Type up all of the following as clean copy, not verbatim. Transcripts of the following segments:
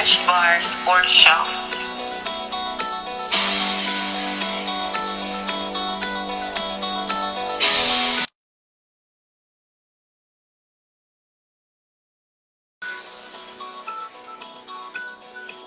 Fresh Bar Sports Show.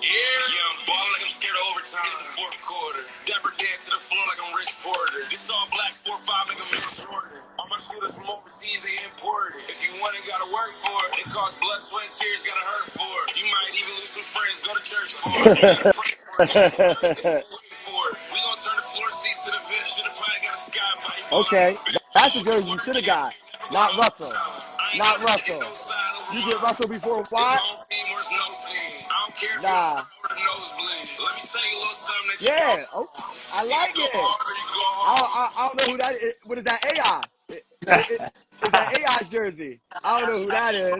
Yeah, I'm ballin' like I'm scared of overtime. It's the fourth quarter. Dapper dance to the floor like I'm Rich Porter. This all black 4-5 like I'm Mitch Jordan. All my shooters from overseas, they imported. If you want it, gotta work for it. It costs blood, sweat, tears, gotta hurt for it. You might even lose some friends, go to church for it. You gotta pray for it. Wait for it. We gon' turn the floor seats to the bench. Should've probably got a sky bite. Okay, that's the jersey you should have got. Not Russell. Not Russell. You get Russell before Watt? Nah. Yeah. Oh, I like it. I don't know who that is. What is that, AI? Is that AI jersey? I don't know who that is.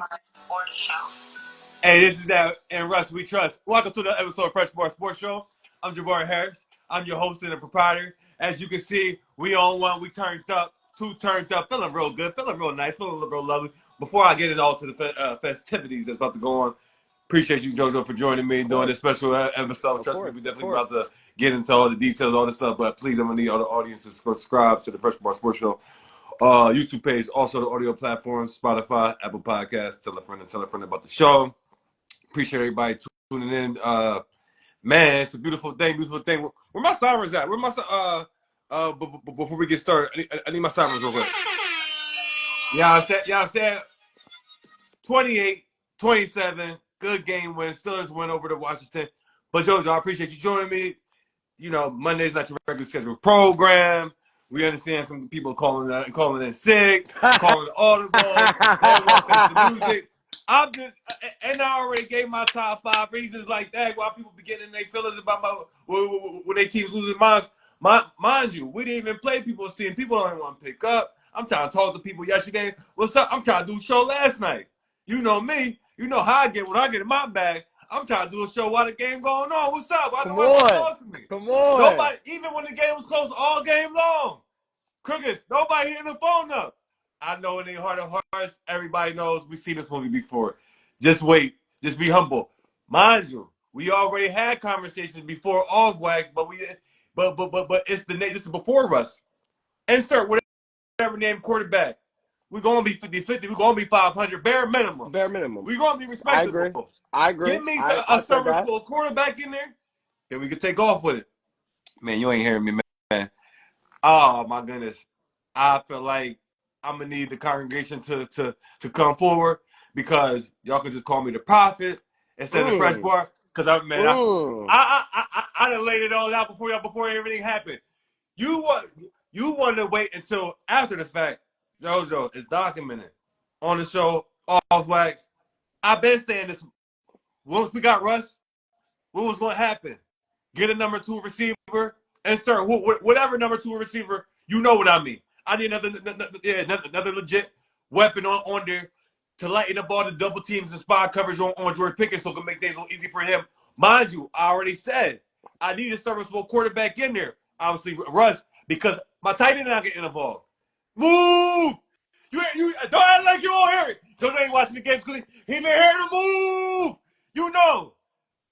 Hey, this is that and Russ We Trust. Welcome to the episode of Fresh Bar Sports Show. I'm Jabari Harris. I'm your host and the proprietor. As you can see, we on one. We turned up, two turned up, feeling real good, feeling real nice, feeling real lovely. Before I get it all to the festivities that's about to go on, appreciate you, JoJo, for joining me doing this special episode. Trust me, we're definitely about to get into all the details, all this stuff. But please, I'm gonna need all the audience to subscribe to the Fresh Bar Sports Show YouTube page, also the audio platforms, Spotify, Apple Podcasts. Tell a friend about the show. Appreciate everybody tuning in. Man, it's a beautiful thing. Where my sirens at? Where my before we get started, I need my sirens real quick. Y'all said 28-27, good game win. Steelers win over to Washington. But JoJo, I appreciate you joining me. You know, Monday's not your regular scheduled program. We understand some people calling in sick, calling audible. They want to the music. And I already gave my top 5 reasons like that. Why people be getting their feelings about when their teams losing minds. Mind you, we didn't even play people seeing people don't want to pick up. I'm trying to talk to people yesterday. What's up? I'm trying to do a show last night. You know me. You know how I get when I get in my bag. I'm trying to do a show while the game going on. What's up? Why nobody want to talk to me? Come on. Nobody, even when the game was close all game long. Crickets, nobody hitting the phone up. I know in their heart of hearts, everybody knows we've seen this movie before. Just wait. Just be humble. Mind you, we already had conversations before off wax, but it's this is before Russ. Insert whatever name quarterback. We're gonna be 50-50. We're gonna be 500 bare minimum. Bare minimum. We're gonna be respectable. I agree. Give me a serviceable quarterback in there, then we can take off with it. Man, you ain't hearing me, man. Oh my goodness. I feel like I'm gonna need the congregation to come forward because y'all can just call me the prophet instead of the fresh bar. Cause I done laid it all out before everything happened. You want to wait until after the fact. JoJo, it's documented on the show off wax. I've been saying this. Once we got Russ, what was going to happen? Get a number 2 receiver, insert whatever number 2 receiver. You know what I mean. I need another legit weapon on there to lighten up all the double teams and spot coverage on George Pickens so it can make things a little easy for him. Mind you, I already said I need a serviceable quarterback in there. Obviously, Russ, because my tight end not getting involved. Move! You don't act like you don't hear it. Joe ain't watching the games because he been hearing the move. You know,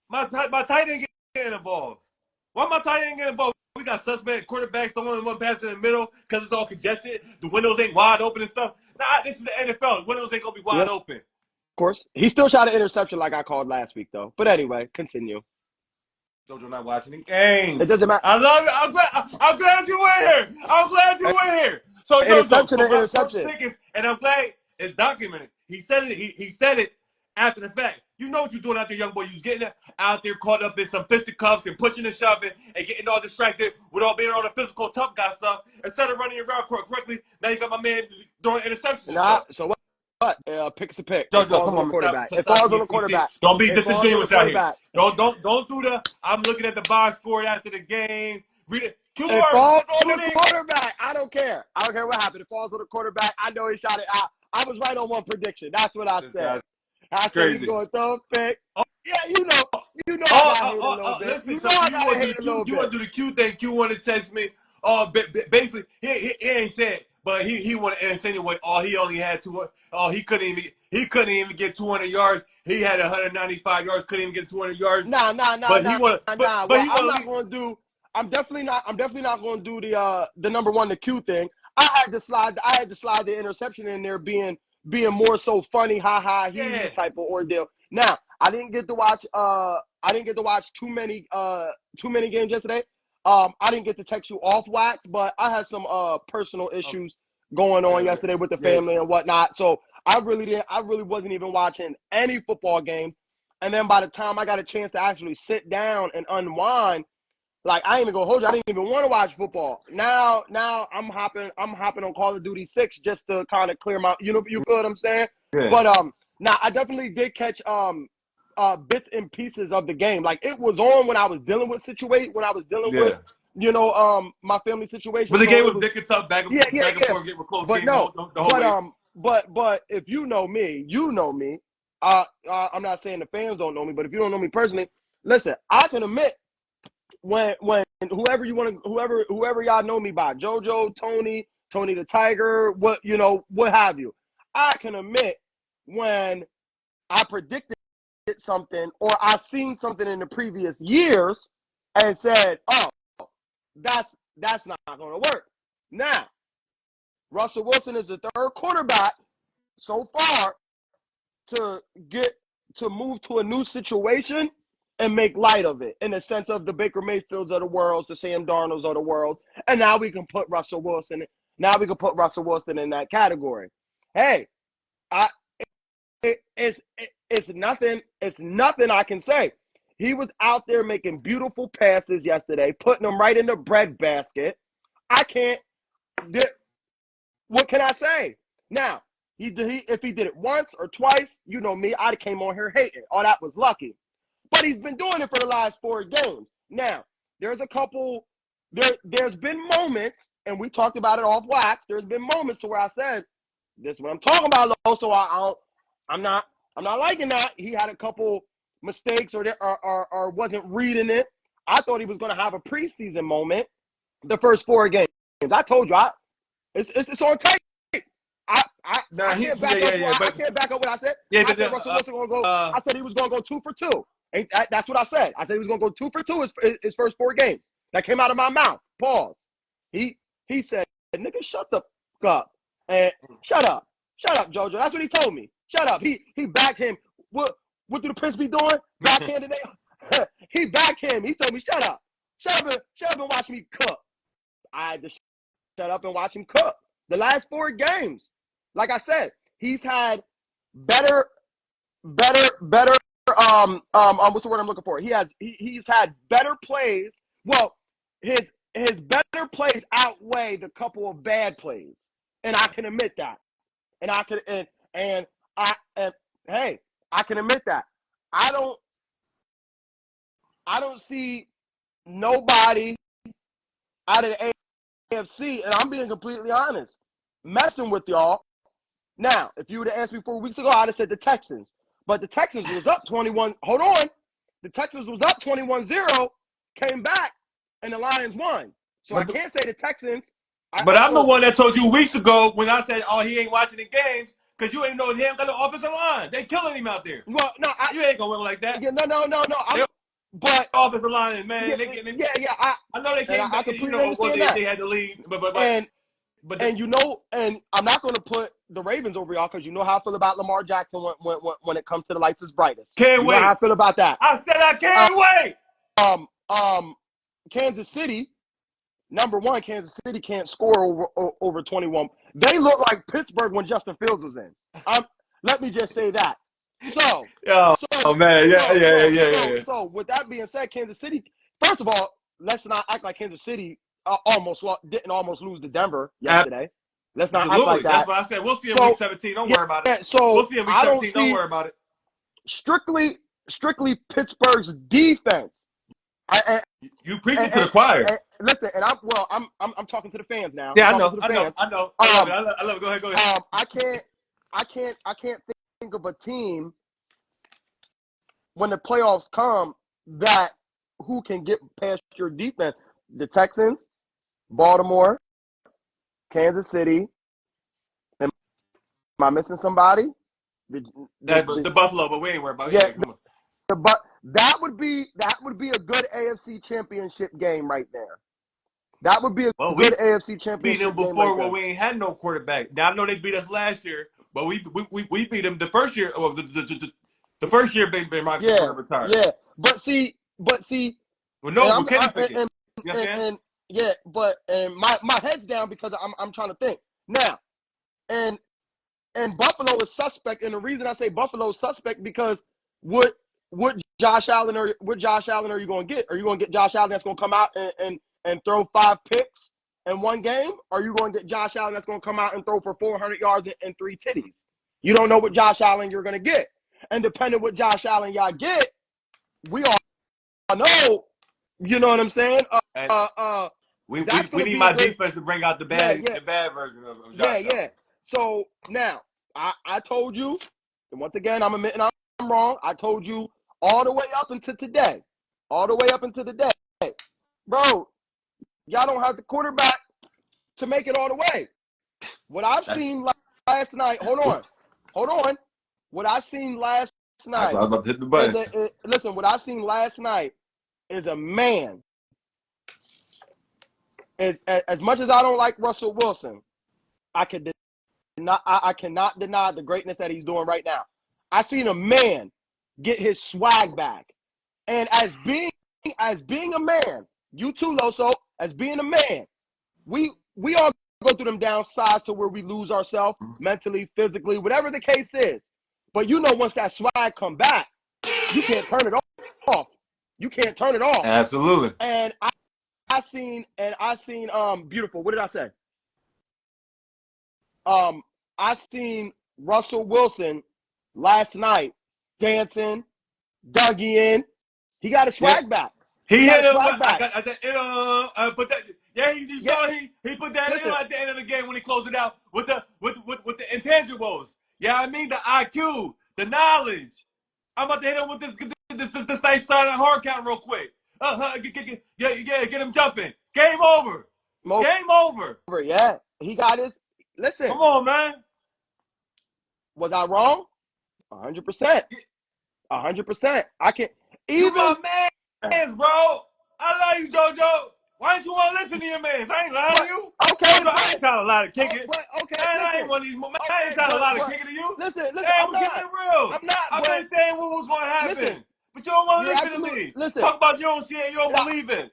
my tight end getting involved. Why my tight end getting involved? We got suspect quarterbacks, the one passing in the middle because it's all congested. The windows ain't wide open and stuff. Nah, this is the NFL. The windows ain't gonna be wide open. Of course, he still shot an interception like I called last week, though. But anyway, continue. JoJo not watching the games. It doesn't matter. I love it. I'm glad you were here. I'm glad you were here. So interception. Pickens, and I'm glad it's documented. He said it. He said it after the fact. You know what you're doing out there, young boy. You getting out there caught up in some fisticuffs and pushing and shoving and getting all distracted with all being all the physical tough guy stuff. Instead of running around correctly, now you got my man doing interceptions. So what? Pick's a pick. JoJo, come on, quarterback. It falls on the quarterback. Don't be disingenuous out here. Don't do the. I'm looking at the box score after the game. Read it. It falls on the quarterback. I don't care. I don't care what happened. It falls on the quarterback. I know he shot it out. I was right on one prediction. That's what I said. I said he's going to throw a pick. Yeah, you know. Listen, you want to do the Q thing. Q want to text me. Basically, he ain't said. but he want to insinuate, he only had he couldn't even get 200 yards. He had 195 yards, couldn't even get 200 yards. Nah. But he want, but Well, he I'm want not going to do. I'm definitely not going to do the number one, the Q thing. I had to slide the interception in there, being more so funny, ha ha, he type of ordeal. Now, I didn't get to watch too many games yesterday. I didn't get to text you off wax, but I had some personal issues going on yesterday with the family and whatnot. So I really wasn't even watching any football games. And then by the time I got a chance to actually sit down and unwind, like, I ain't even gonna hold you, I didn't even want to watch football. Now I'm hopping on Call of Duty 6 just to kind of clear my, you feel what I'm saying? Yeah. But now I definitely did catch bits and pieces of the game. Like, it was on when I was dealing with my family situation. But the So game was dick and tough, back and forth, getting close but game no, the whole way. But if you know me, you know me. I'm not saying the fans don't know me, but if you don't know me personally, listen, I can admit when whoever y'all know me by, JoJo, Tony the Tiger, what have you, I can admit when I predicted something or I seen something in the previous years and said, oh, that's not going to work. Now, Russell Wilson is the third quarterback so far to move to a new situation and make light of it, in the sense of the Baker Mayfields of the world, the Sam Darnolds of the world, and now we can put Russell Wilson in that category. Hey, it's nothing I can say. He was out there making beautiful passes yesterday, putting them right in the breadbasket. What can I say? Now, if he did it once or twice, you know me, I'd have came on here hating. Oh, that was lucky. But he's been doing it for the last 4 games. Now, there's been moments, and we talked about it off wax. There's been moments to where I said, this is what I'm talking about, Lo. So I'm not liking that. He had a couple mistakes or wasn't reading it. I thought he was going to have a preseason moment the first 4 games. I told you, it's on tape. I can't back up what I said. I said Russell Wilson going to go. I said he was going to go 2 for 2. That's what I said. I said he was going to go 2 for 2 his first 4 games. That came out of my mouth. Pause. He said, "Nigga, shut the fuck up and shut up, JoJo." That's what he told me. Shut up. He backed him. What do the Prince be doing? Backhanded. He backed him. He told me, "Shut up, shut up and watch me cook." I had to shut up and watch him cook. The last 4 games, like I said, he's had better. What's the word I'm looking for? He's had better plays. Well, his better plays outweigh the couple of bad plays, and I can admit that. And I can admit that. I don't see nobody out of the AFC, and I'm being completely honest, messing with y'all. Now, if you would have asked me 4 weeks ago, I'd have said the Texans. But the Texans was up 21. Hold on. The Texans was up 21-0, came back, and the Lions won. So I can't say the Texans. But I'm the one that told you weeks ago when I said, he ain't watching the games because you ain't know he ain't got the offensive line. They killing him out there. Well, no. You ain't going to win like that. Yeah, no. But offensive line is, man. I know they came back and, they had the lead. And I'm not going to put the Ravens over y'all because you know how I feel about Lamar Jackson when it comes to the lights is brightest. Can't wait. Know how I feel about that. I said I can't wait. Kansas City, number one, Kansas City can't score over 21. They look like Pittsburgh when Justin Fields was in. Let me just say that. So, So with that being said, Kansas City, first of all, let's not act like Kansas City didn't almost lose to Denver yesterday. Let's not act like that. That's what I said. We'll see in week 17. Don't worry about it. So we'll see in week 17. Don't worry about it. Strictly Pittsburgh's defense. You preaching to the choir. Listen, and I'm talking to the fans now. Yeah, I know. I love it. Go ahead. I can't think of a team when the playoffs come that who can get past your defense. The Texans, Baltimore, Kansas City, I missing somebody? The Buffalo, but we ain't worried about it. Yeah, Yeah, come on. but that would be a good AFC Championship game right there. That would be a Well, good we AFC beat them Championship game right before when there. we ain't had no quarterback. Now I know they beat us last year, but we beat them the first year. Well, the first year Ben Yeah, retired. yeah. But see, Well, and no, I'm with Kenny I, Pickett. You know what I'm saying? and yeah, but and my head's down because I'm trying to think now, and Buffalo is suspect, and the reason I say Buffalo is suspect because what Josh Allen are you going to get? Are you going to get Josh Allen that's going to come out and throw 5 picks in one game? Or are you going to get Josh Allen that's going to come out and throw for 400 yards and 3 titties? You don't know what Josh Allen you're going to get, and depending what Josh Allen y'all get, we all know. You know what I'm saying? And That's we going to need be a my good. defense to bring out the Yeah, bad yeah, version of yeah, Josh Allen. yeah. So now I told you, and once again I'm admitting I'm wrong. I told you all the way up until today, bro. Y'all don't have the quarterback to make it all the way. What I've seen last night. Hold on. What I seen last I night was about to hit the is button. listen. What I seen last night is a man. As much as I don't like Russell Wilson, I cannot deny the greatness that he's doing right now. I seen a man get his swag back, and as being a man, you too, Loso, as being a man, we all go through them downsides to where we lose ourselves mentally, physically, whatever the case is. But you know, once that swag come back, you can't turn it off. You can't turn it off. Absolutely. And I seen beautiful. What did I say? I seen Russell Wilson last night dancing, Dougie in. He got his Yeah. swag back. He He got hit his him. swag I back. got that. Put that. Yeah, you Yeah, saw he put that in listen, at the end of the game when he closed it out with the intangibles. Yeah, I mean the IQ, the knowledge. I'm about to hit him with this nice silent hard count real quick. Get him jumping. Game over. Mo Game over. over. Yeah, he got his. Listen, Come on, man. was I wrong? 100%. 100%. I can You even. my man, bro. I love you, JoJo. Why don't you want to listen to your man? I ain't lying to But you. okay, I ain't trying to lie to kick it. but okay, Man, I ain't listen. one of these. Man, I ain't Okay, trying to lie to but kick it to you. listen, Hey, I'm we're keeping not. it real. I'm not. I've But been saying what was going to listen, happen, but you don't want to you're listen to absolute. me. Listen, Talk about you don't see it, you don't I, believe it.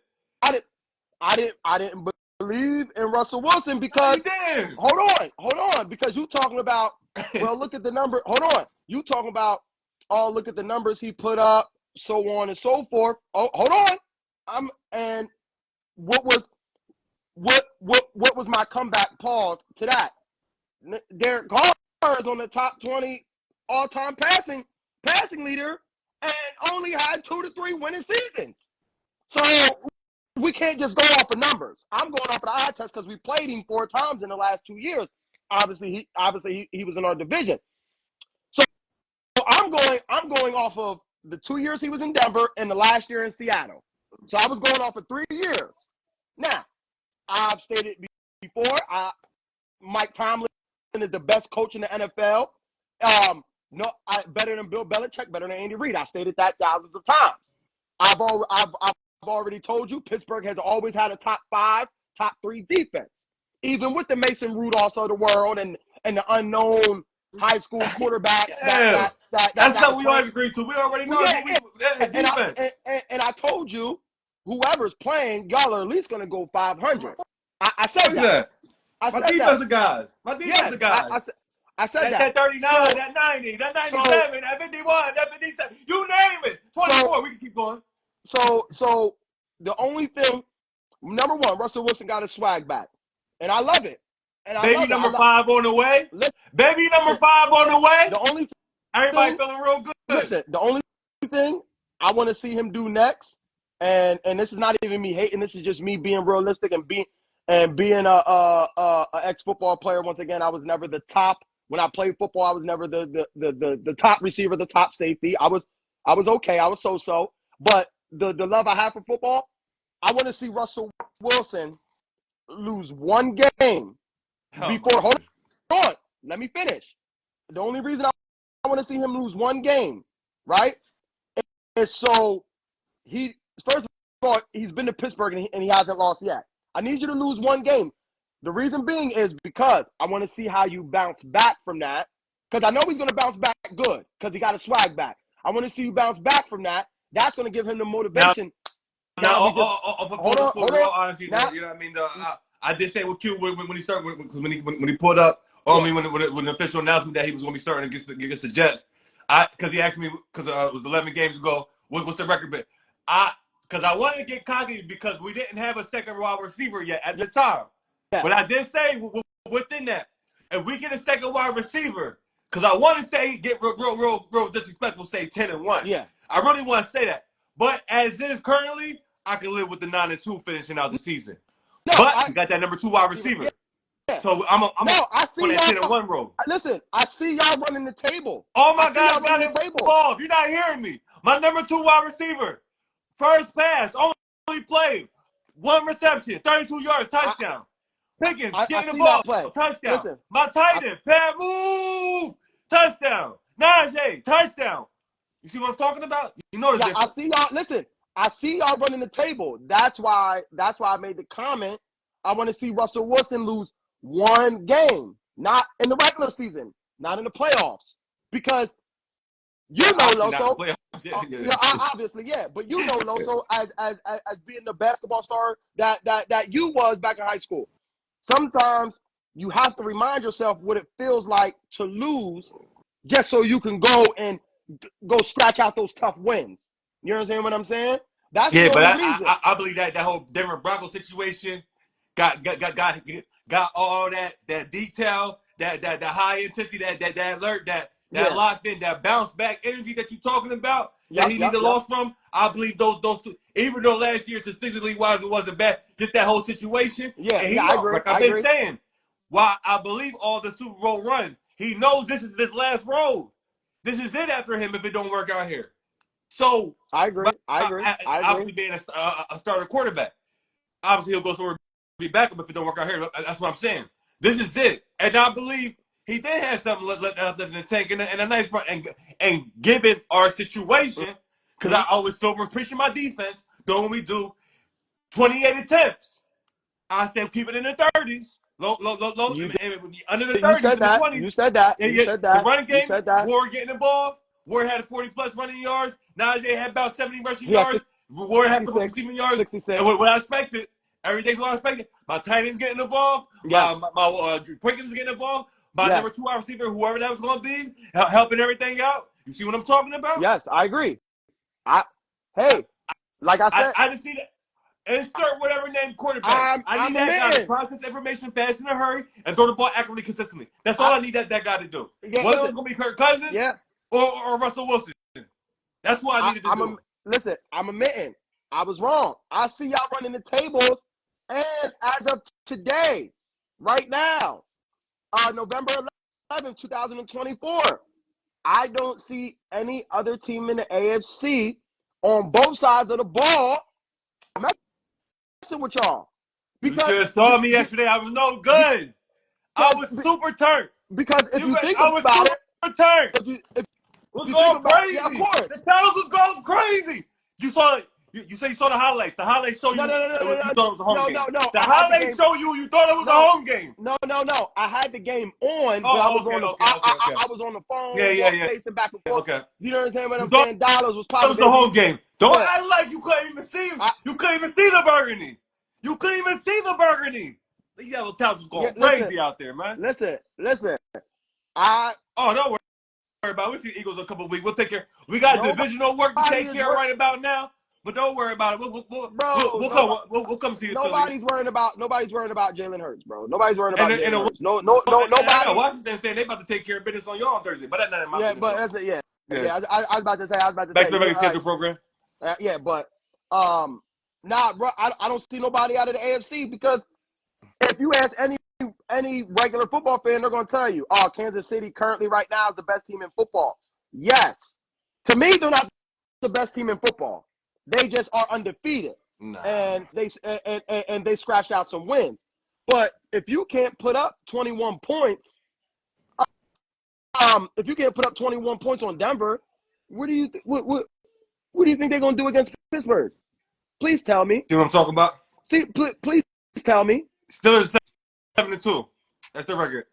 I didn't believe in Russell Wilson No, because you didn't. hold on, because you talking about, well, look at the number. Hold on, you talking about, oh, look at the numbers he put up, so on and so forth. Oh, hold on, and what was my comeback pause to that? Derek Carr is on the top 20 all-time passing leader and only had 2 to 3 winning seasons. So we can't just go off of numbers. I'm going off of the eye test because we played him 4 times in the last 2 years. Obviously, he was in our division. So I'm going off of the 2 years he was in Denver and the last year in Seattle. So I was going off of 3 years. Now, I've stated before, Mike Tomlin is the best coach in the NFL. Better than Bill Belichick, better than Andy Reid. I stated that thousands of times. I've already told you Pittsburgh has always had a top 5, top 3 defense, even with the Mason Rudolphs of the world and the unknown high school quarterback Yeah. That's that something was we playing. always agree to. We already Well, know yeah, yeah. defense. And I told you, whoever's playing, y'all are at least going to go 500. I said Look at that. that. I My said that. defensive guys. My Yes, defensive guys. I said That that. 39, So that 90, that so 97, that 51, that 57. You name it. so 24. We can keep going. so the only thing, number one, Russell Wilson got his swag back, and I love it. And I Baby love it. number 5 on the way. Baby number 5 on the way. The only Everybody thing, feeling real good. listen, the only thing I want to see him do next, and this is not even me hating. This is just me being realistic and being a ex football player. Once again, I was never the top when I played football. I was never the top receiver, the top safety. I was okay. I was so. But the love I have for football, I want to see Russell Wilson lose one game Oh my before. Hold goodness. on, let me finish. The only reason I want to see him lose one game, right, is so first of all, he's been to Pittsburgh and he hasn't lost yet. I need you to lose one game. The reason being is because I want to see how you bounce back from that. Because I know he's going to bounce back good because he got a swag back. I want to see you bounce back from that. That's going to give him the motivation. For real honesty, you know what I mean? I did say with Q when he started when he pulled up on me when the official announcement that he was going to be starting against the Jets. Because he asked me because it was 11 games ago. What's the record? But because I wanted to get cocky because we didn't have a second wide receiver yet at the time. Yeah. But I did say within that, if we get a second wide receiver, because I want to say get real disrespectful, say 10-1. Yeah. I really want to say that. But as is currently, I can live with the 9-2 finishing out the season. We got that number 2 wide receiver. Yeah. So I'm on that 10-1 road. Listen, I see y'all running the table. Oh my God, got involved. You're not hearing me. My number 2 wide receiver, first pass, only play, 1 reception, 32 yards, touchdown. Pickens, getting the ball, touchdown. Listen, my tight end, Pat move, touchdown. Najee, touchdown. You see what I'm talking about? You know the difference. I see y'all. Listen, I see y'all running the table. That's why I made the comment. I want to see Russell Wilson lose one game, not in the regular season, not in the playoffs, because Loso. Obviously, yeah, but Loso as being the basketball star that you was back in high school. Sometimes you have to remind yourself what it feels like to lose, just so you can go scratch out those tough wins. You understand what I'm saying? That's the only reason. I believe that whole Denver Broncos situation got all that detail, that high intensity, that alert, that locked in, that bounce back energy that you're talking about, that he needed lost from. I believe those two, even though last year statistically wise it wasn't bad, just that whole situation. I agree. Like I've been saying, while I believe all the Super Bowl run, he knows this is his last road. This is it after him if it don't work out here. So I agree. Obviously, being a starter quarterback, obviously he'll go somewhere be backup if it don't work out here. That's what I'm saying. This is it, and I believe he did have something left in the tank, and a nice part. And given our situation, because I always still appreciate my defense. Though when we do 28 attempts, I said keep it in the 30s, low, under the 30s. You said that. The running game, Ward getting involved. Ward had 40+ running yards. Najee had about 70 rushing yards. Ward had 50 receiving yards. 66. And what I expected, everything's what I expected. My tight end's getting involved. My Pickens is getting involved. My number 2 wide receiver, whoever that was going to be, helping everything out. You see what I'm talking about? Yes, I agree. Like I said, I just need to insert whatever name quarterback. I need that guy to process information fast in a hurry and throw the ball accurately, consistently. That's all I need that guy to do. Whether it's going to be Kirk Cousins or Russell Wilson. That's what I needed to do. Listen, I'm admitting I was wrong. I see y'all running the tables, and as of today, right now, November 11th, 2024, I don't see any other team in the AFC on both sides of the ball messing with y'all. You should have saw me yesterday. I was no good. I was super turned. Because if you think about it, I was super turned. It was going crazy. Of course. The towels was going crazy. You saw it. You say you saw the highlights. The highlights show you you thought it was a home game. No. The highlights show you thought it was a home game. No. I had the game on, but I was on the phone. Facing back and forth. Okay. You know what I'm saying? Dollars was probably. It was a home game. Don't act like you couldn't even see. You couldn't even see the burgundy. You couldn't even see the burgundy. The yellow towels was going crazy out there, man. Listen. Don't worry about it. We see the Eagles in a couple of weeks. We'll take care. We got divisional work to take care of right about now. But don't worry about it. We'll come see you. Nobody's worrying about Jalen Hurts, bro. Nobody's worrying about Jalen Hurts. Nobody. Washington saying they about to take care of business on y'all on Thursday, but that's not in my business. I was about to say. Back to the regular schedule program. Nah, bro. I don't see nobody out of the AFC because if you ask any regular football fan, they're going to tell you, Kansas City currently right now is the best team in football. Yes. To me, they're not the best team in football. They just are undefeated, and they scratched out some wins. But if you can't put up 21 points, if you can't put up 21 points on Denver, what do you think they're gonna do against Pittsburgh? Please tell me. See what I'm talking about? See, please tell me. Steelers 7-2. That's the record.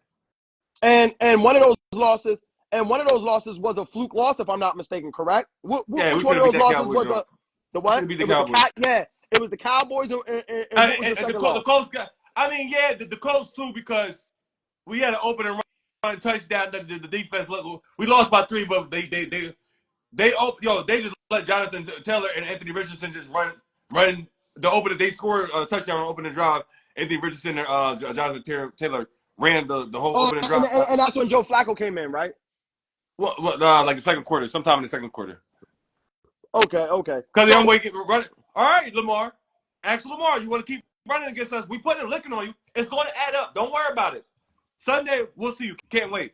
And one of those losses was a fluke loss, if I'm not mistaken. Correct? Which one of those losses was the what? It was the Cowboys. And what was the second loss? The Colts got. I mean, yeah, the Colts too, because we had an open and run touchdown. The defense, we lost by 3, but they just let Jonathan Taylor and Anthony Richardson just run the opener. They scored a touchdown on opening drive. Anthony Richardson and Jonathan Taylor ran the whole opening drive. And that's when Joe Flacco came in, right? Like the second quarter, sometime in the second quarter. Okay. Because they're running. All right, Lamar. Ask Lamar, you want to keep running against us? We putting a licking on you. It's going to add up. Don't worry about it. Sunday, we'll see you. Can't wait.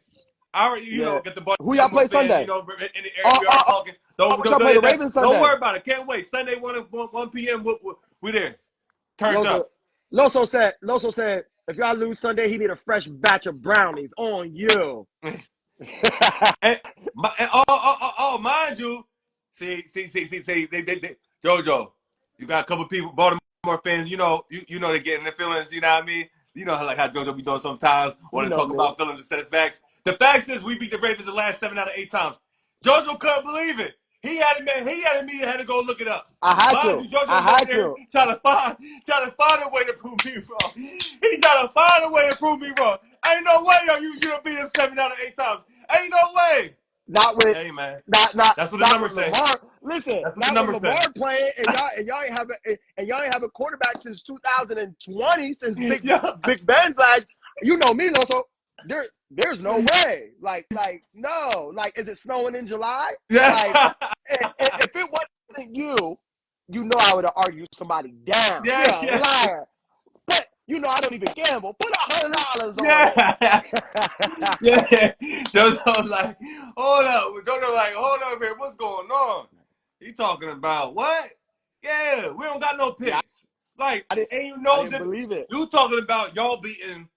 I already, get the ball. Who y'all play Sunday? In the area, we are talking. Don't play the Ravens Sunday. Don't worry about it. Can't wait. Sunday, 1 p.m. We there. Turned up. Loso said, if y'all lose Sunday, he need a fresh batch of brownies on you. Mind you, see, JoJo, you got a couple people, Baltimore fans, you know they're getting their feelings, you know what I mean? You know how JoJo be doing sometimes, want to talk about feelings instead of facts. The fact is, we beat the Ravens the last 7 out of 8 times. JoJo couldn't believe it. He had to go look it up. I had to. Trying to find a way to prove me wrong. He's trying to find a way to prove me wrong. Ain't no way you gonna beat him 7 out of 8 times. Ain't no way. Not with. Hey man. Not. That's what the numbers say. Listen, that's what not the numbers with Lamar say. Playing, and y'all ain't have a quarterback since 2020, since Big Ben's last. You know me, though. So there's no way. Like no. Like, is it snowing in July? Yeah. Like, if it wasn't you I would have argued somebody down. Yeah. Liar. But I don't even gamble. Put $100 on it. Yeah. JoJo like, hold up here. What's going on? He talking about what? Yeah, we don't got no picks. Like, I didn't believe it. You talking about y'all beating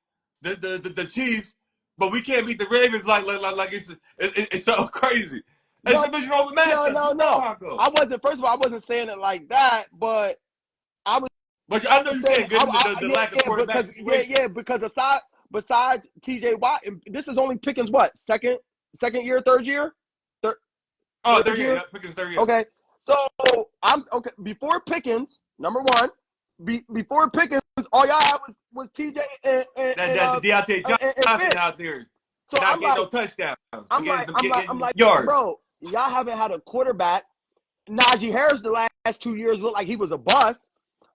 the Chiefs, but we can't beat the Ravens like it's so crazy. It's division over matchup. No. I wasn't. First of all, I wasn't saying it like that, but I was. But I know you saying given the lack of quarterback situation. Yeah, because besides T.J. Watt, this is only Pickens' what? Second year, third year? Third year. Pickens' third year. Okay, so before Pickens, number one, before Pickens, all y'all had was T.J. and Deontay Johnson out there. So I'm like, no touchdowns. I'm like, yards. Bro, y'all haven't had a quarterback. Najee Harris the last 2 years looked like he was a bust.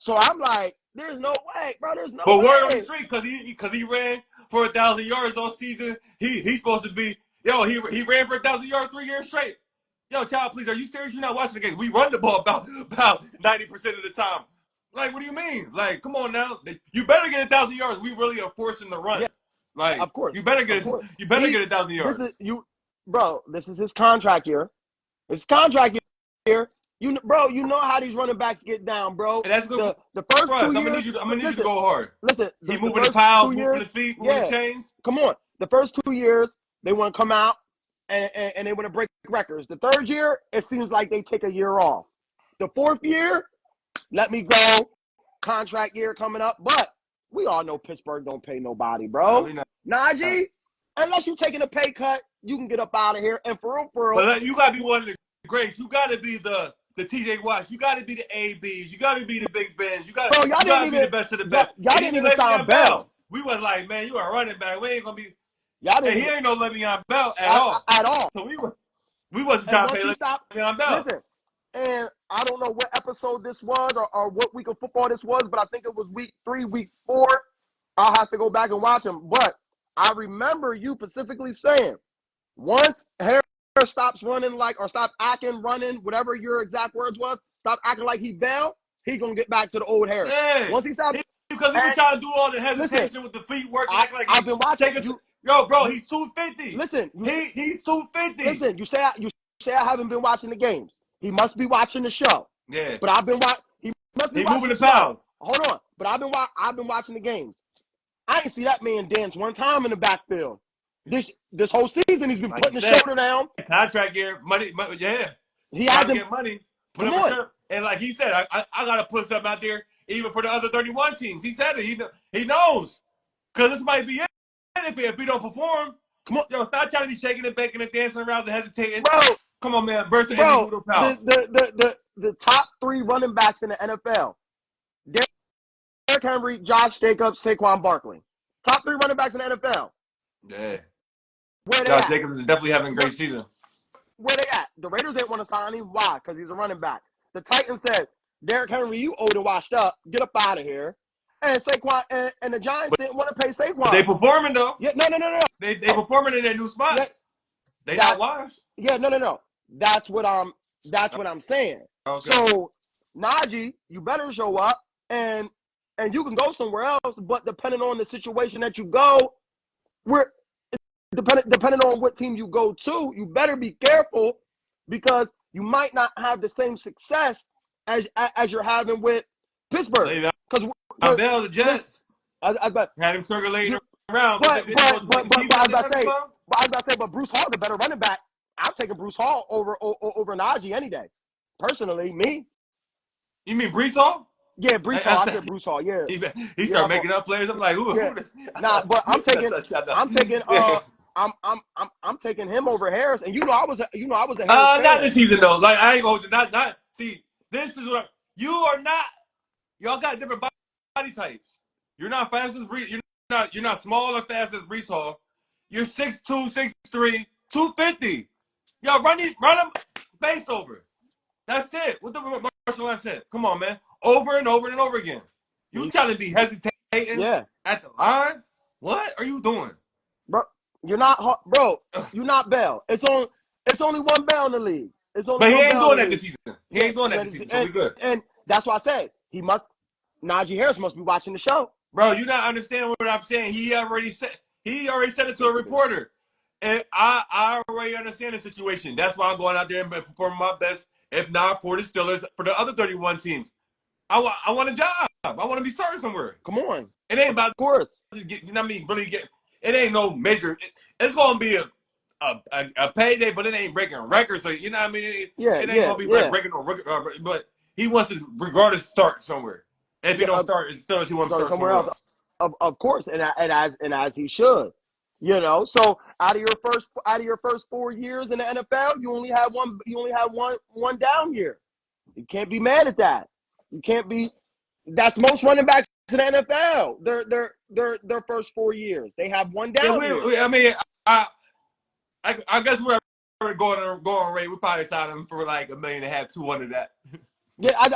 So I'm like, there's no way, bro. There's no way. But word on the street, because he ran for 1,000 yards all season. He's supposed to be, he ran for 1,000 yards 3 years straight. Yo, child, please, are you serious? You're not watching the game. We run the ball about 90% of the time. Like, what do you mean? Like, come on now. You better get 1,000 yards. We really are forcing the run. Yeah. Like, of course. You better get 1,000 yards. This is his contract year. His contract year. You know how these running backs get down, bro. And that's good. The first Russ, 2 years. I'm gonna need you to go hard. Listen, he moving the piles, moving the feet, moving the chains. Come on. The first 2 years, they want to come out and they want to break records. The third year, it seems like they take a year off. The fourth year, let me go. Contract year coming up, but we all know Pittsburgh don't pay nobody, bro. Najee, unless you're taking a pay cut, you can get up out of here. And for real. But you gotta be one of the greats. You gotta be the T.J. Watts. You gotta be the ABs. You gotta be the Big Bens. You gotta be the best of the best. Y'all didn't even sign Bell. We was like, man, you are running back. We ain't gonna be. He ain't no Le'Veon Bell at all. At all. So we wasn't trying to pay Le'Veon Bell. Listen, and I don't know what episode this was or what week of football this was, but I think it was week 3, week 4. I'll have to go back and watch them. But I remember you specifically saying, once Harris stops running or stop acting, running, whatever your exact words was, stop acting like he Bell, he gonna get back to the old Harris. Yeah. Once he stops. Because he was trying to do all the hesitation with the feet work. I've been watching. Yo, bro, he's 250. Listen. He's 250. Listen, you say I haven't been watching the games. He must be watching the show. Yeah. But I've been watching. He must be moving the pounds. Hold on. But I've been watching the games. I ain't see that man dance one time in the backfield. This whole season he's been Like putting you the said, shoulder down. contract year, money, yeah. He Trying to hasn't. get money, put Come up a on, shirt. And like he said, I got to put something out there even for the other 31 teams. He said it. He knows. Because this might be it if we don't perform. come on, Yo, stop trying to be shaking and baking and dancing around and hesitating. bro. Come on, man. Burst any Bro, noodle pals. the top 3 running backs in the NFL: Derrick Henry, Josh Jacobs, Saquon Barkley. Top 3 running backs in the NFL. Yeah. Where they Josh at? Jacobs is definitely having a great season. Where they at? The Raiders didn't want to sign him. Why? Because he's a running back. The Titans said, Derrick Henry, you old and washed up. Get up out of here. And Saquon and the Giants didn't want to pay Saquon. But they performing though. Yeah, no. They performing in their new spots. They not washed. Yeah, no. That's what I'm saying. Okay. So Najee, you better show up and you can go somewhere else, but depending on the situation that you go, depending on what team you go to, you better be careful because you might not have the same success as you're having with Pittsburgh. Because Bell, the Jets, had him circulating around. But I was about to say, but Bruce Hall's a better running back. I'm taking Bruce Hall over Najee any day. Personally, me. You mean Brees Hall? Yeah, Brees Hall. I said Bruce Hall. Yeah. He started making up players. I'm like, who? Yeah. Nah, but I'm taking him over Harris. And I was a Harris fan. Not this season though. Like I ain't going to not see. This is what you are not. Y'all got different body types. You're not fast as Brees. You're not small or fast as Brees Hall. You're 6'2", 6'3", 250. Yo, run him face over. That's it. What the martial art said. Come on, man. Over and over and over again. You trying to be hesitating at the line? What are you doing? Bro, you're not Bell. It's only one Bell in the league. But he ain't doing that this season. He ain't doing that this season, so we good. And that's why I said Najee Harris must be watching the show. Bro, you not understanding what I'm saying. He already said it to a reporter. And I already understand the situation. That's why I'm going out there and performing my best, if not for the Steelers, for the other 31 teams. I want a job. I want to be starting somewhere. Come on. It ain't about, of course. You know what I mean? Really get. It ain't no major. It's going to be a payday, but it ain't breaking records. So, you know what I mean? It ain't going to be breaking no record. But he wants to, regardless, start somewhere. If he don't start, it's still he wants to start somewhere else. Of course, and as he should. You know, so out of your first 4 years in the NFL, you only have one down year. You can't be mad at that. You can't be. That's most running backs in the NFL. Their first 4 years, they have one down year. I mean, I guess we're going rate. We probably signed him for like $1.5 million, 200 that. Yeah, I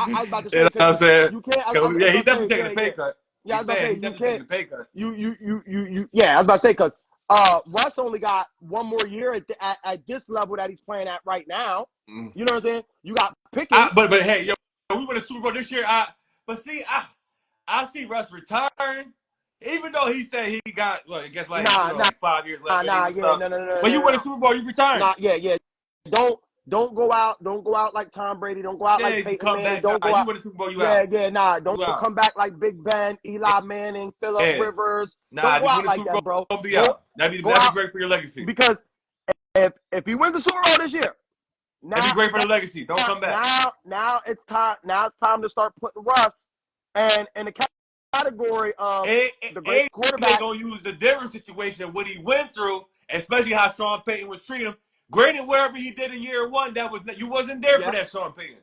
was about to say. You know what I'm saying? You can't. He's definitely taking a pay cut. Yeah, I was about to say you can't. Pay cut. Yeah, I was about to say because Russ only got one more year at this level that he's playing at right now. You know what I'm saying? You got Pickens. But hey, yo, we win a Super Bowl this year. I see Russ retiring, even though he said he got I guess like 5 years left. No. But you win a Super Bowl, you retire. Yeah. Don't go out like Tom Brady. Don't go out like Peyton Manning. Don't go out. You win a Super Bowl, you out. Don't come back like Big Ben, Eli Manning, Phillip Rivers. Don't go out like that, bro. Don't be out. That'd be great for your legacy. Because if he wins the Super Bowl this year, that'd be great for the legacy. Don't come back. Now it's time to start putting Russ and in the category of the great quarterback. They're gonna use the different situation what he went through, especially how Sean Payton was treating him. Granted, wherever he did in year one, you wasn't there for that, Sean Payton.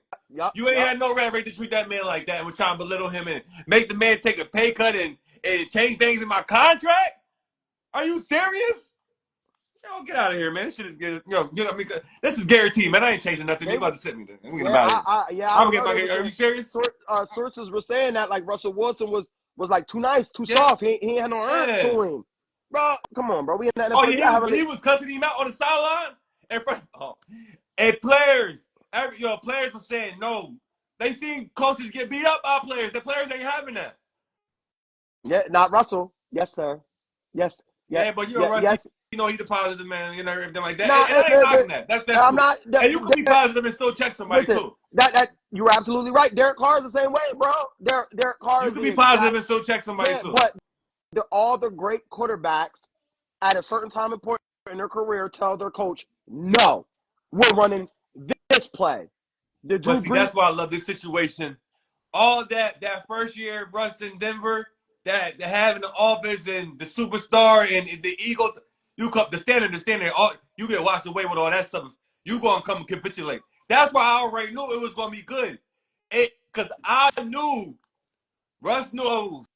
You ain't had no right to treat that man like that and was trying to belittle him and make the man take a pay cut and change things in my contract. Are you serious? Yo, get out of here, man. This shit is good. This is guaranteed, man. I ain't changing nothing. You about to sit me there. I'm gonna get my. Are you serious? Sources were saying that like Russell Wilson was like too nice, too soft. He ain't had no earn to him. Bro, come on, bro. We in that. Oh yeah, he was cussing him out on the sideline. And players were saying no. They seen coaches get beat up by players. The players ain't having that. Yeah, not Russell. Yes, sir. Yes. Yeah, but Russell. Yes. You know, he's the positive man. You know, everything like that. And I ain't knocking that. That's I'm cool. not. And you can be positive and still check somebody too. That you're absolutely right. Derek Carr is the same way, bro. Derek Carr. You can be positive and still check somebody too. But all the great quarterbacks at a certain time and point in their career tell their coach, no, we're running this play. The But Drew see, Brees. that's why I love this situation. All that first year, Russ in Denver, that having the offense and the superstar and the ego, the standard. All you get washed away with all that stuff. You gonna come and capitulate. That's why I already knew it was gonna be good. Because I knew Russ knows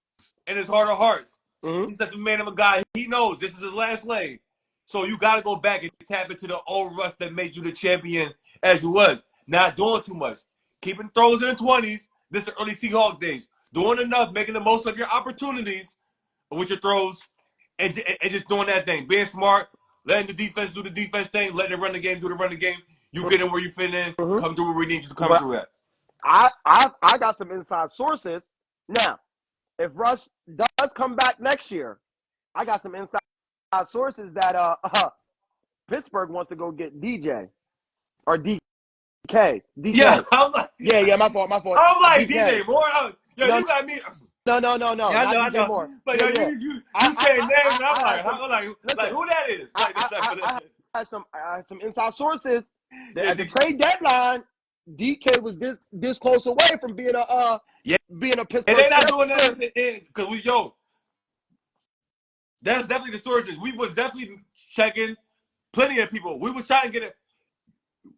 in his heart of hearts. Mm-hmm. He's such a man of a guy. He knows this is his last leg. So you got to go back and tap into the old Russ that made you the champion as you was. Not doing too much. Keeping throws in the 20s. This is the early Seahawk days. Doing enough, making the most of your opportunities with your throws, and just doing that thing. Being smart, letting the defense do the defense thing, letting it run the game, do the run the game. You get in where you fit in, Mm-hmm. come through where we need you to come But through at. I got some inside sources. Now, if Russ does come back next year, I got some inside sources that Pittsburgh wants to go get DJ or DK. Yeah, I'm like, Yeah, my fault. I'm like DK. DJ Moore. Yo, No, you got me. no, Yeah, not I DJ know. Moore. But Yeah, yo, yeah. you saying names, and I'm like, Listen, like who that is? Like this type I of. had some inside sources that Yeah, at the trade deadline, DK was this close away from being a yeah, and Pittsburgh they not doing Steelers. that because that's definitely the sources. We was definitely checking plenty of people. We was trying to get it.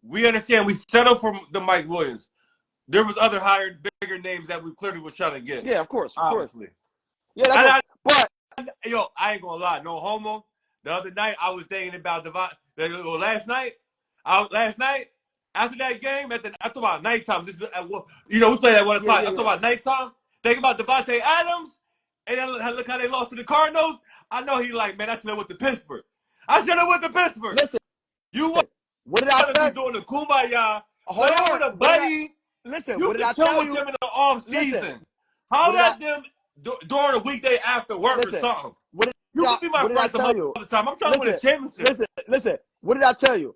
We understand. We settled for the Mike Williams. There was other higher, bigger names that we clearly was trying to get. Yeah, of course. Obviously. Yeah, that's but I ain't gonna lie, no homo. The other night I was thinking about last night after that game I thought about nighttime. This is we played at 1 o'clock. I thought about nighttime. Thinking about Devontae Adams, and then look how they lost to the Cardinals. I know he like, man, I should have went to Pittsburgh. listen, You want what did I to say? be doing the kumbaya, Hold playing on. with a buddy. Listen, You what did can I chill tell with you? them in the off season. Listen, Holler at them during a weekday after work or something. You can be my friend some other time. I'm trying to win a championship. Listen. What did I tell you?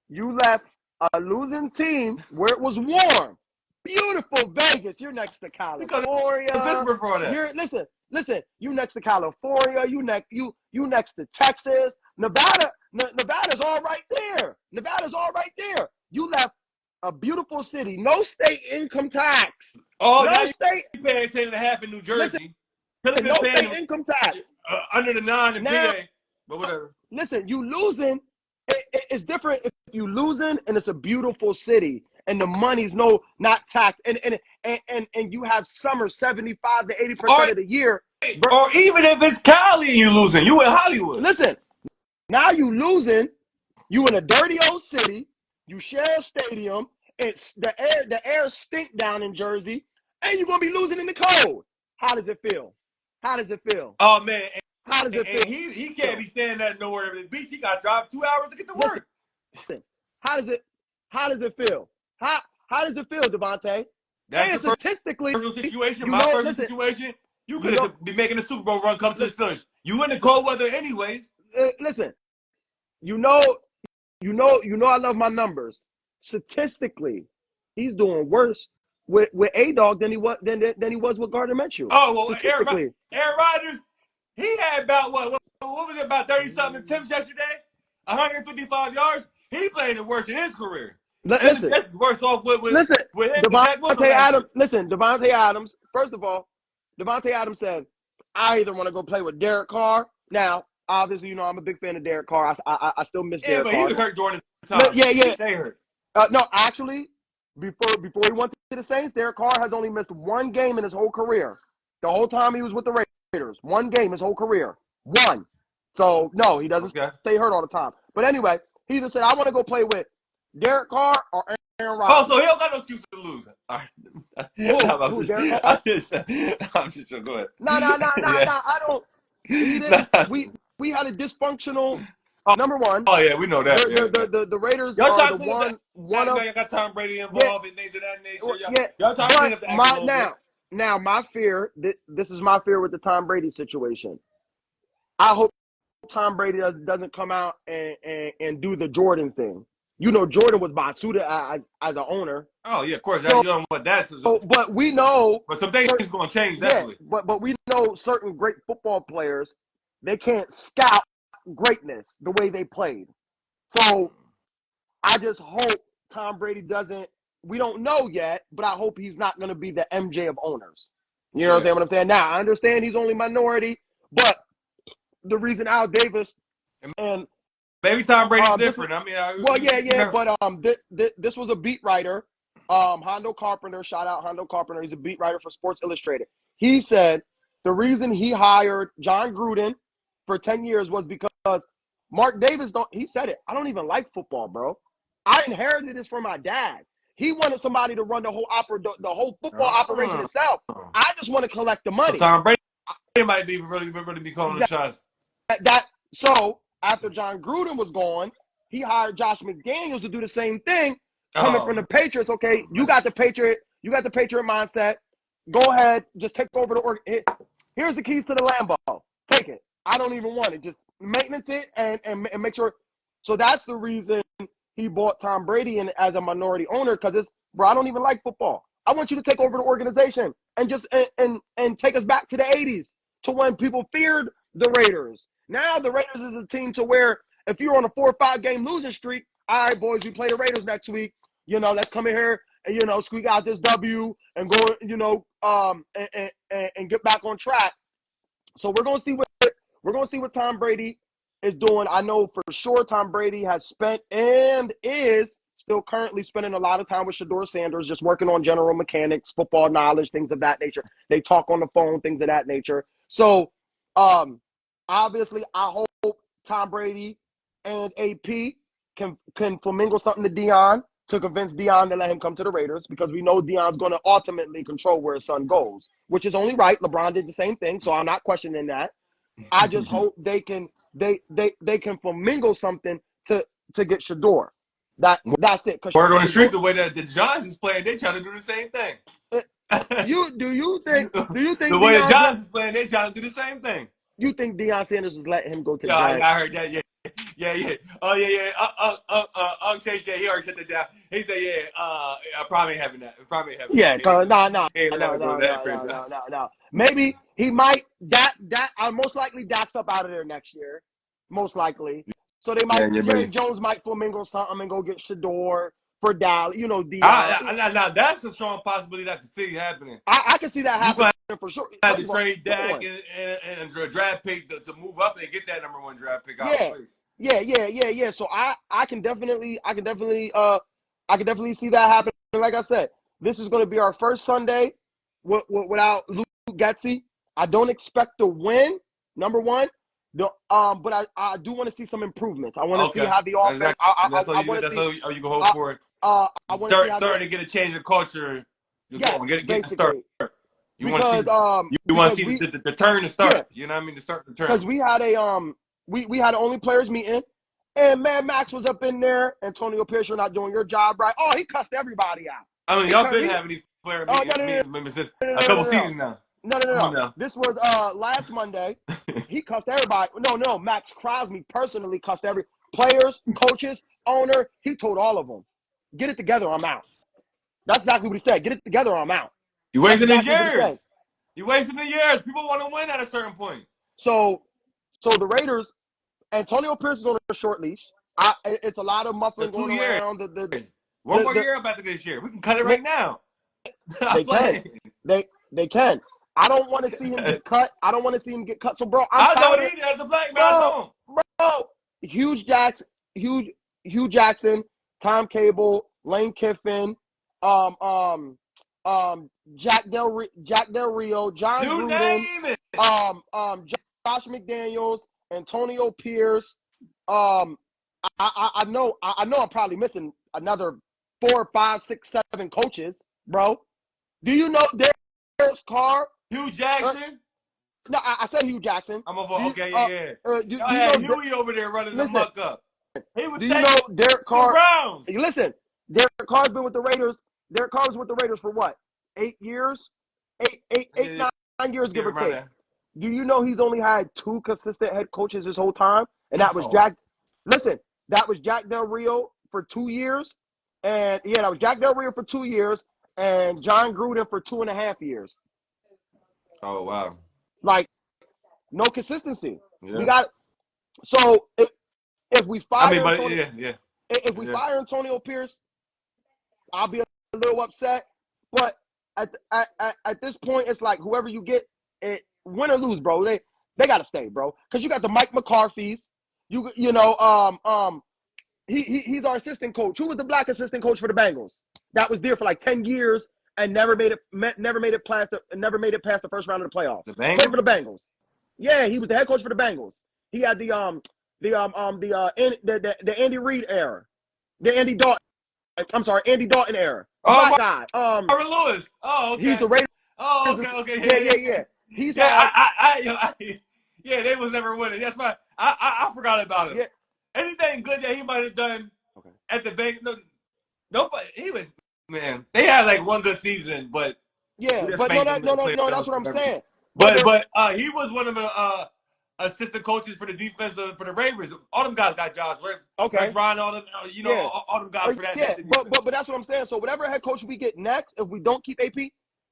You left a losing team where it was warm. Beautiful Vegas. You're next to California. Pittsburgh for all that. Listen. You next to California. You next to Texas. Nevada's all right there. You left a beautiful city. No state income tax. Oh, no now state. You paying 10.5 in New Jersey. Listen, no state income tax. Under the 9 in PA. But whatever. Listen, you losing. It's different if you losing and it's a beautiful city and the money's not taxed and you have summer 75 to 80% of the year. Or even if it's Cali and you losing, you in Hollywood. Listen, now you losing. You in a dirty old city. You share a stadium. It's the air stink down in Jersey, and you're gonna be losing in the cold. How does it feel? Oh man. How does it feel? He can't be standing there nowhere at the beach. He got to drive 2 hours to get to work. Listen, how does it feel? How does it feel, Devontae? That's the statistically personal situation. My personal situation. You could be making a Super Bowl run come to the Steelers. You in the cold weather anyways. Listen, you know I love my numbers. Statistically, he's doing worse with A-Dog than he was with Gardner Minshew. Oh well, Aaron Rodgers. He had about what was it, about 30-something attempts yesterday? 155 yards. He played it worse in his career. Listen, that's worse off with him. Devontae Adams. Listen, Devontae Adams. First of all, Devontae Adams said, "I either want to go play with Derek Carr." Now, obviously, I'm a big fan of Derek Carr. I still miss Derek Carr. Yeah, but he was hurt during the time. Yeah. Stay hurt. No, actually, before he went to the Saints, Derek Carr has only missed one game in his whole career. The whole time he was with the Raiders, one game his whole career, one. So no, he doesn't stay hurt all the time. But anyway, he just said, "I want to go play with Derek Carr or Aaron Rodgers." Oh, so he don't got no excuse to lose. All right. Who, Derek Carr? I'm just sure. Go ahead. No. I don't. He didn't. We had a dysfunctional. Number one. Oh yeah, we know that. The Raiders are the one of. Y'all got Tom Brady involved and things of that nature. Y'all trying to clean up the act a little bit. Now my fear. This is my fear with the Tom Brady situation. I hope Tom Brady doesn't come out and do the Jordan thing. Jordan was Basuda as an owner. Oh yeah, of course. You know what that's. But we know. But some things is going to change definitely. But we know certain great football players, they can't scout greatness the way they played. So I just hope Tom Brady doesn't. We don't know yet, but I hope he's not going to be the MJ of owners. You know what I'm saying? Now, I understand he's only minority, but the reason Al Davis and maybe Tom Brady's different. But this was a beat writer, Hondo Carpenter. Shout out Hondo Carpenter. He's a beat writer for Sports Illustrated. He said the reason he hired John Gruden for 10 years was because Mark Davis he said it. I don't even like football, bro. I inherited this from my dad. He wanted somebody to run the whole football operation itself. I just want to collect the money. So Tom Brady might be really be calling the shots. So after John Gruden was gone, he hired Josh McDaniels to do the same thing. Coming from the Patriots, okay, you got the Patriot mindset. Go ahead, just take over the org. Here's the keys to the Lambo. Take it. I don't even want it. Just maintenance it and make sure. So that's the reason he bought Tom Brady in as a minority owner, because bro, I don't even like football. I want you to take over the organization and just and take us back to the 80s, to when people feared the Raiders. Now the Raiders is a team to where if you're on a 4 or 5 game losing streak, all right, boys, we play the Raiders next week. Let's come in here and squeak out this W and go, and get back on track. So we're gonna see what Tom Brady is doing. I know for sure Tom Brady has spent and is still currently spending a lot of time with Shedeur Sanders, just working on general mechanics, football knowledge, things of that nature. They talk on the phone, things of that nature. So obviously I hope Tom Brady and AP can flamingo something to Deion to convince Deion to let him come to the Raiders, because we know Deion's going to ultimately control where his son goes, which is only right. LeBron did the same thing, so I'm not questioning that. I just hope they can flamingo something to get Shedeur. That's it. Word on the streets, the way that the Giants is playing, they try to do the same thing. Do you think the way the Giants is playing, they try to do the same thing? You think Deion Sanders is letting him go to the Giants? Yeah, I heard that. Yeah. Oh yeah. Shay, he already shut that down. He said, I probably ain't having that. Probably having that. Yeah, no. Maybe he might. That most likely Dak's up out of there next year. Most likely. So they might. Jerry Jones might flamingo something and go get Shedeur for Dallas. Deion. Now that's a strong possibility that I can see happening. I can see that happening for sure. Had to trade Dak and a draft pick to move up and get that number 1 draft pick. Obviously. Yeah. So I can definitely see that happening. Like I said, this is going to be our first Sunday without Luke Getsy. I don't expect to win. Number one, but I do want to see some improvements. I want to see how the offense. Exactly. That's how you can hope for it. Starting to get a change of culture. Get started. You want to see the turn to start. Yeah. You know what I mean? To start the turn. Because we had we had an only players meeting, and Mad Max was up in there. Antonio Pierce, you're not doing your job right. Oh, he cussed everybody out. I mean, y'all been having these player meetings since a couple seasons now. No. This was last Monday. He cussed everybody. No. Max Crosby personally cussed every players, coaches, owner. He told all of them, "Get it together. I'm out." That's exactly what he said. Get it together. I'm out. You wasting the years. You wasting the years. People want to win at a certain point. So the Raiders, Antonio Pierce is on a short leash. It's a lot of muffling going around. One more year up after this year. We can cut it right now. They can. I don't want to see him get cut. So, bro, I don't either. As a black man, I don't. Bro, Hugh Jackson, Tom Cable, Lane Kiffin, Jack Del Rio, John Gruden, Josh McDaniels, Antonio Pierce. I know I'm probably missing another 4, 5, 6, 7 coaches, bro. Do you know Derek Carr? Hugh Jackson? No, I said Hugh Jackson. I'm over. Yeah. Do you know Huey over there running the muck up? Do you know Derek Carr? Browns. Listen, Derek Carr's been with the Raiders. Derek Carr was with the Raiders for what? 8 years? 9 years, give or take. Do you know he's only had 2 consistent head coaches this whole time? And that was Jack. Listen, that was Jack Del Rio for 2 years. And that was Jack Del Rio for 2 years and John Gruden for 2.5 years. Oh, wow. Like, no consistency. Yeah. We got So if we I fire mean, but Antonio, yeah. if we fire Antonio Pierce, I'll be a little upset. But at this point, it's like whoever you get, win or lose, bro, they gotta stay, bro. Because you got the Mike McCarthy's, he's our assistant coach. Who was the black assistant coach for the Bengals? That was there for like 10 years and never made it past the first round of the playoffs. The Played for Bengals? the Bengals. Yeah, he was the head coach for the Bengals. He had the Andy Reid era, the Andy Dalton era. The Oh, black guy. Marvin Lewis. Oh, He's okay. the Raiders. Oh, okay. Yeah. He's Yeah, yeah, they was never winning. That's fine. I forgot about him. Yeah. Anything good that he might have done Okay. at the bank, nobody. He was, man. They had like one good season, but Yeah, we just but no, spanked them in the that's playoffs what I'm forever. saying. But he was one of the assistant coaches for the defense for the Ravens. All them guys got jobs. Okay. Rex Ryan, all them, Yeah. all them guys for that. Yeah, but that's what I'm saying. So whatever head coach we get next, if we don't keep AP,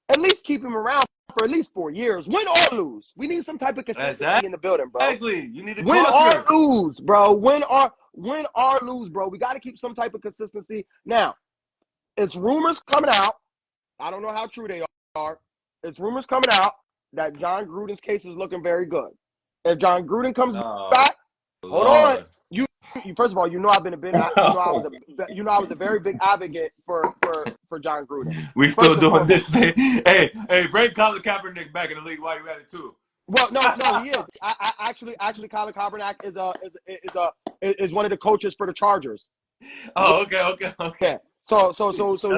at least keep him around for at least 4 years. Win or lose. We need some type of consistency in the building, bro. Exactly. You need a win culture. or lose, bro. Win or lose, bro. We got to keep some type of consistency. Now, it's rumors coming out. I don't know how true they are. It's rumors coming out that John Gruden's case is looking very good. If John Gruden comes back, hold on. You first of all, I've been I was a very big advocate for John Gruden. We still doing this thing. Hey, bring Colin Kaepernick back in the league while you at it too. Well, no, he is. I actually, Colin Kaepernick is one of the coaches for the Chargers. Oh, okay. Yeah. So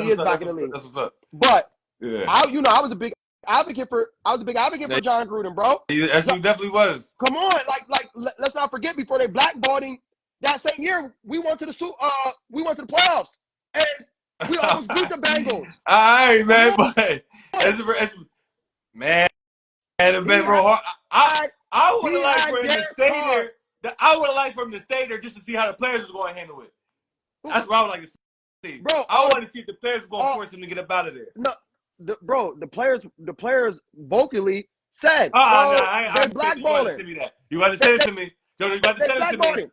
he is back in the league. That's what's up. But yeah, I was a big advocate for John Gruden, bro. He definitely was. Come on, like let's not forget, before they blackballed him that same year, we went to the playoffs and we almost beat the Bengals. All right, man, but man, bro, I would have liked for him to stay there. I would have liked for him to stay there just to see how the players was going to handle it. That's what I would like to see. Bro, I want to see if the players were going to force him to get up out of there. No, the players vocally said, I blackballed him. You got to send it to me. You got to send it to me.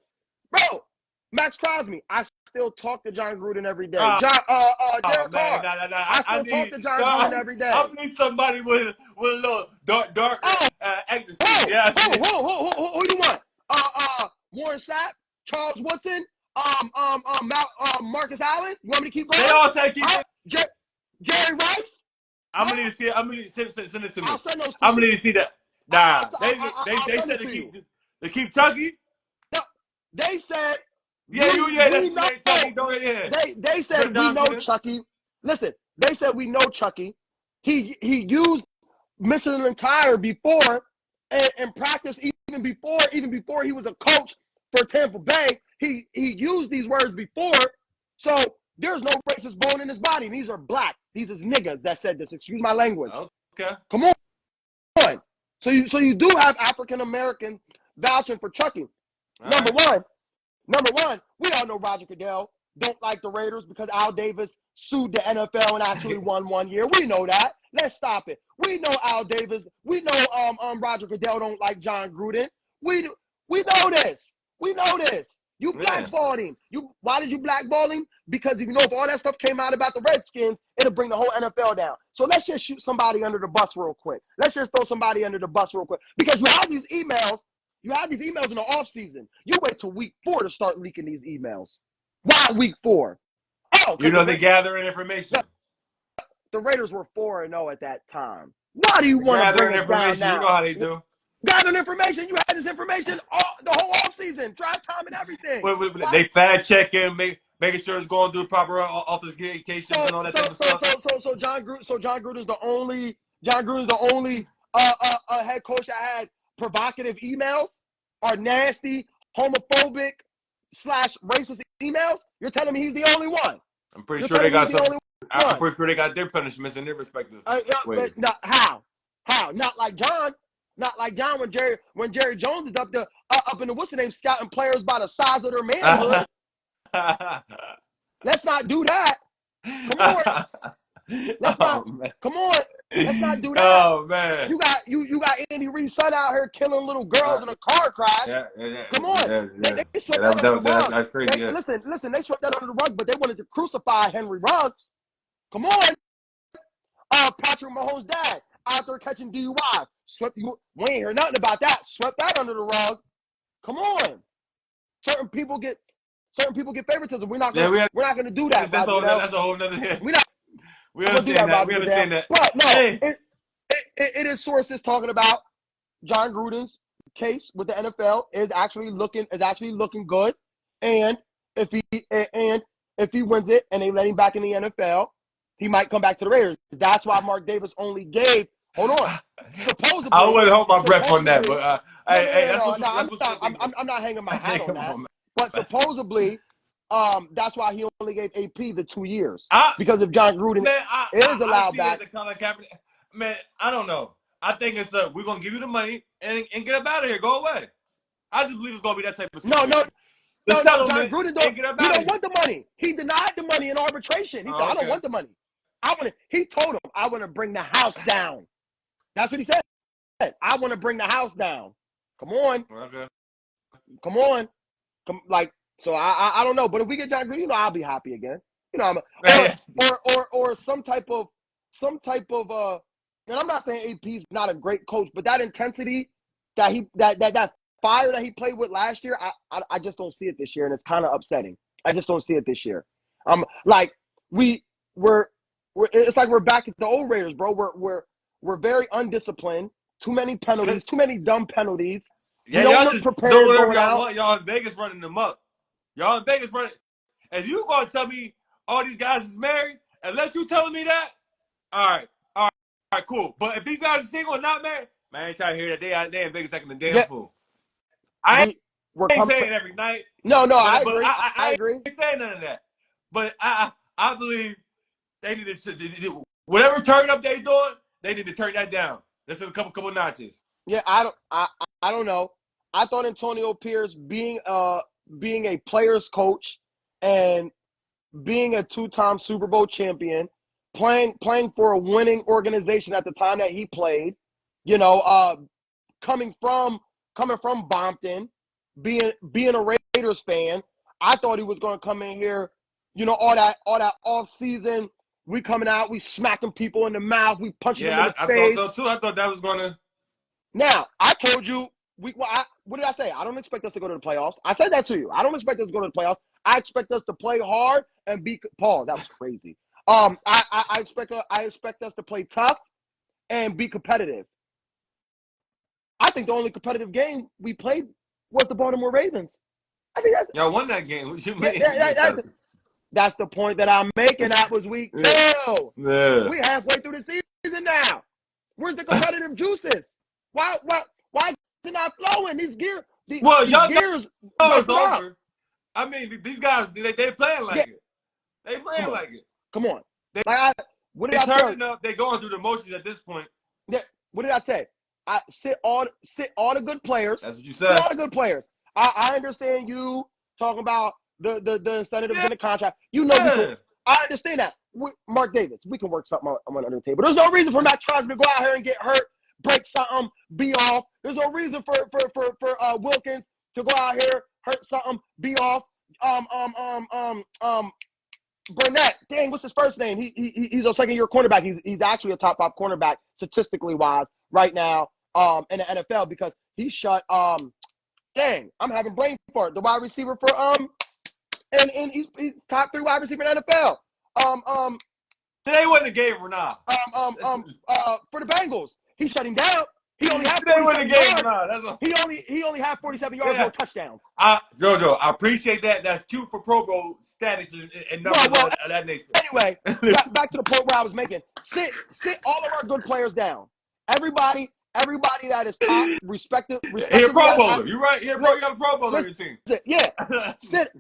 Bro, Max Crosby, I still talk to John Gruden every day. Derek Carr. I still talk to John Gruden every day. I need somebody with a little darker acting. Who you want? Warren Sapp, Charles Woodson, Marcus Allen. You want me to keep going? They all say keep it. Jerry Rice. I'm gonna need to see it. I'm gonna need to send it to me. I'll send those to I'm gonna need to see that. Nah, they said they keep Chucky. No, they said. They said we know Chucky. Listen, they said we know Chucky. He used Michelin Tire before and practice even before he was a coach for Tampa Bay. He used these words before, so there's no racist bone in his body. These are black. These is niggas that said this. Excuse my language. Okay. Come on. So you do have African American vouching for Chucky. Number one, we all know Roger Goodell don't like the Raiders because Al Davis sued the NFL and actually won 1 year. We know that. Let's stop it. We know Al Davis. We know Roger Goodell don't like John Gruden. We know this. We know this. You blackballed him. Why did you blackball him? Because if all that stuff came out about the Redskins, it'll bring the whole NFL down. So let's just shoot somebody under the bus real quick. Let's just throw somebody under the bus real quick. Because you have these emails. You have these emails in the offseason. You wait till week 4 to start leaking these emails. Why week 4? Oh, they're gathering information. The Raiders were 4-0 at that time. Why do you want to bring it down now? You know how they do. Gathering information. You had this information the whole offseason, drive time and everything. They fact checking, making sure it's going through proper authentication and all that type of stuff. So John Gruden's the only head coach that had provocative emails or nasty, homophobic / racist emails. You're telling me he's the only one? I'm pretty sure they got some. I'm pretty sure they got their punishments in their respective ways. How? Not like John. Not like John when Jerry Jones is up in the what's the name scouting players by the size of their manhood. Let's not do that. Come on. Come on. Let's not do that. Oh man. You got Andy Reid's son out here killing little girls in a car crash. Come on. They swept that under the rug. That's crazy. Listen, they swept that under the rug, but they wanted to crucify Henry Ruggs. Come on. Patrick Mahomes' dad out there catching DUI. We ain't hear nothing about that. Swept that under the rug. Come on. Certain people get favoritism. We're not gonna do that. That's a whole nother. We understand that. We understand that. But no, hey. it is sources talking about John Gruden's case with the NFL is actually looking good, and if he wins it and they let him back in the NFL, he might come back to the Raiders. That's why Mark Davis only gave. Hold on. Supposedly, I wouldn't hold my breath on that, but I'm not hanging my hat on that. But supposedly, that's why he only gave AP the 2 years because if John Gruden is allowed back. Man, I don't know. I think it's we're gonna give you the money and get up out of here. Go away. I just believe it's gonna be that type of situation. No, John Gruden don't want the money. He denied the money in arbitration. He said, I don't want the money. He told him, I want to bring the house down. That's what he said. I want to bring the house down. Come on. Okay. Come on. So I don't know. But if we get John Gruden, I'll be happy again. Or some type of and I'm not saying AP's not a great coach, but that intensity that fire that he played with last year, I just don't see it this year, and it's kind of upsetting. I just don't see it this year. It's like we're back at the old Raiders, bro. We're very undisciplined. Too many penalties. Too many dumb penalties. Yeah, y'all just prepared do whatever y'all want. Y'all in Vegas running them up. Y'all in Vegas running. And you gonna tell me all these guys is married? Unless you telling me that, all right, cool. But if these guys are single and not married, man, I ain't trying to hear that. They in Vegas acting the damn fool. I ain't saying it every night. No, I agree. I agree. I ain't saying none of that. But I believe they need to whatever turn up they doing, they need to turn that down. That's a couple notches. Yeah, I don't know. I thought Antonio Pierce being a player's coach and being a 2-time Super Bowl champion, playing for a winning organization at the time that he played, coming from Bompton, being a Raiders fan, I thought he was going to come in here, all that off season. We coming out, we smacking people in the mouth, we punching them in the face. I thought so too. I thought that was going to. Now I told you, what did I say? I don't expect us to go to the playoffs. I said that to you. I don't expect us to go to the playoffs. I expect us to play hard and be Paul. That was crazy. I expect us to play tough and be competitive. I think the only competitive game we played was the Baltimore Ravens. I think y'all won that game. What you mean? That's the point that I'm making. That was week 2. Yeah. We halfway through the season now. Where's the competitive juices? Why is it not flowing? These gears. It's over. I mean, these guys, they playing like it. They playing like it. Come on. What did I turning up. They going through the motions at this point. What did I say? I sit all the good players. That's what you said. All the good players. I understand you talking about the incentives in the contract. I understand that. Mark Davis, we can work something on under the table. There's no reason for Matt Crosby to go out here and get hurt, break something, be off. There's no reason for Wilkins to go out here, hurt something, be off. Burnett, dang, what's his first name? He's a second-year cornerback. He's actually a top 5 cornerback statistically wise right now in the NFL because he shut dang, I'm having brain fart. The wide receiver for and he's top 3 wide receiver in the NFL. Today wasn't a game or not. For the Bengals, he shut him down. He only had 47 yards. He only had 47 yards for a touchdown. Jojo, I appreciate that. That's cute for Pro Bowl status and numbers of that nature. Anyway, back to the point where I was making. Sit all of our good players down. Everybody that is top, respected. You're a Pro Bowler. You're right. Here, bro, you got a Pro Bowler on your team. Yeah. Sit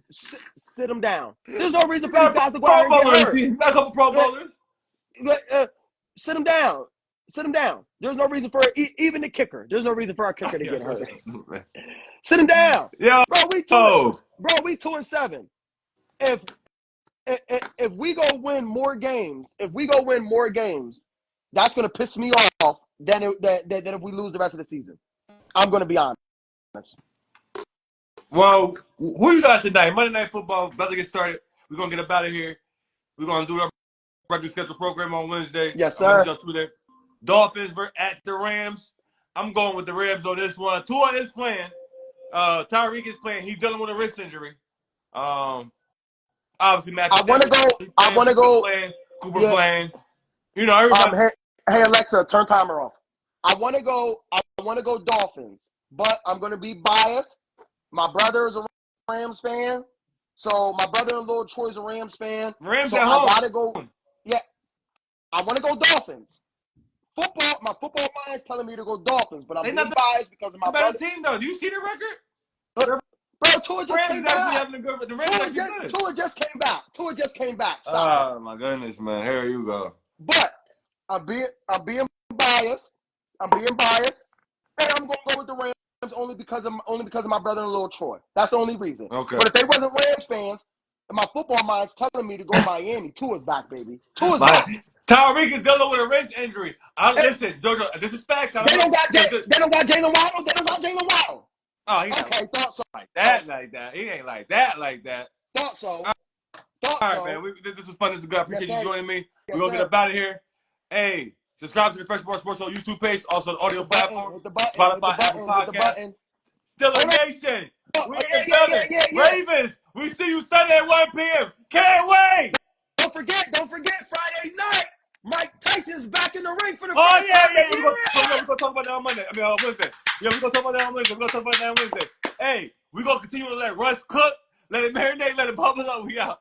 them down. There's no reason for these guys to go out and get hurt. You got a couple Pro Bowlers. Sit them down. Sit him down. There's no reason for it. Even the kicker. There's no reason for our kicker to get hurt. Sit him down. Yeah. Bro, we 2-7. If we go win more games, that's going to piss me off than if we lose the rest of the season. I'm going to be honest. Well, who you got tonight? Monday Night Football, about to get started. We're going to get up out of here. We're going to do our regular schedule program on Wednesday. Yes, I'm going to sir. jump through there. Dolphins at the Rams. I'm going with the Rams on this one. Tua is playing. Tyreek is playing. He's dealing with a wrist injury. Obviously, Matthew I want to Stafford go. I want to Puka's go. playing. Cooper Yeah. playing. You know, everybody. Hey Alexa, turn timer off. I want to go Dolphins, but I'm going to be biased. My brother is a Rams fan, so my brother-in-law Troy's a Rams fan. Rams So at I home. gotta go. Yeah, I want to go Dolphins. My football mind is telling me to go Dolphins, but I'm being biased because of my better brother. team though. Do you see the record? Bro, Tua just came back. Having a good. The Rams actually good. Tua just came back. Stop. Oh my goodness, man! Here you go. But I'm being biased. And I'm gonna go with the Rams only because of my brother-in-law Troy. That's the only reason. Okay. But if they wasn't Rams fans, my football mind's telling me to go Miami. Tua's back, baby. Tua's back. Tyreek is dealing with a wrist injury. Listen, JoJo, this is facts. They don't got Jalen Waddle. Oh, he's okay, thought so. Like that. He ain't like that. Thought so. All right, man. This is fun. This is good. I appreciate you joining me. We're going to get up out of here. Hey, subscribe to the Fresh Sports Show YouTube page. Also, the audio platform. Spotify, Apple Podcasts. Steeler Nation. We in the building. Ravens. We see you Sunday at 1 p.m. Can't wait. Don't forget Friday night. Mike Tyson's back in the ring for the first time. Yeah. We're going to talk about that on Monday. Wednesday. Yeah, we're going to talk about that on Wednesday. Hey, we're going to continue to let Russ cook. Let it marinate. Let it bubble up. We out.